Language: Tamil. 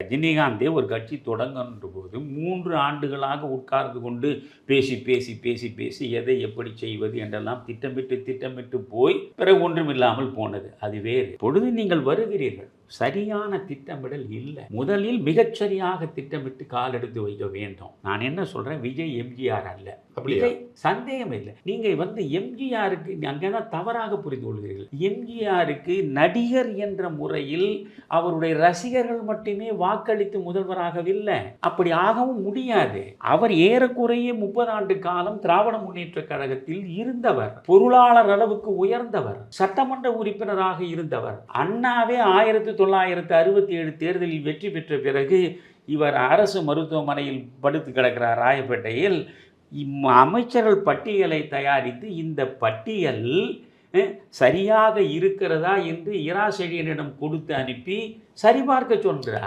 ரஜினிகாந்தே ஒரு கட்சி தொடங்கன்ற போது 3 ஆண்டுகளாக உட்கார்ந்து கொண்டு பேசி பேசி பேசி பேசி எதை எப்படி செய்வது என்றெல்லாம் திட்டமிட்டு போய் பிறகு ஒன்றுமில்லாமல் போனது. அது வேறு. பொழுது நீங்கள் வருகிறீர்கள், சரியான திட்டமிடல் இல்லை. முதலில் மிகச்சரியாக திட்டமிட்டு கால் எடுத்து வைக்க வேண்டும். நான் என்ன சொல்றேன், விஜய் எம்ஜிஆர் அல்ல. விஜய் சந்தேகம் இல்லை. நீங்க எம்ஜிஆருக்கு அங்கதான் தவறாக புரிந்து கொள்கிறீர்கள். எம்ஜிஆருக்கு நடிகர் என்ற முறையில் அவருடைய ரசிகர்கள் மட்டுமே வாக்களித்து முதல்வராகவில்லை. அப்படி ஆகவும் முடியாது. அவர் ஏறக்குறைய 30 ஆண்டு காலம் திராவிட முன்னேற்ற கழகத்தில் இருந்தவர், பொருளாளர் அளவுக்கு உயர்ந்தவர், சட்டமன்ற உறுப்பினராக இருந்தவர். அண்ணாவே 1967 தேர்தலில் வெற்றி பெற்ற பிறகு இவர் அரசு மருத்துவமனையில் படுத்து கிடக்கிறார் ராயப்பேட்டையில். அமைச்சர்கள் பட்டியலை தயாரித்து இந்த பட்டியல் சரியாக இருக்கிறதா என்று இரா செழியனிடம் கொடுத்து அனுப்பி சரிபார்க்க சொல்கிறார்.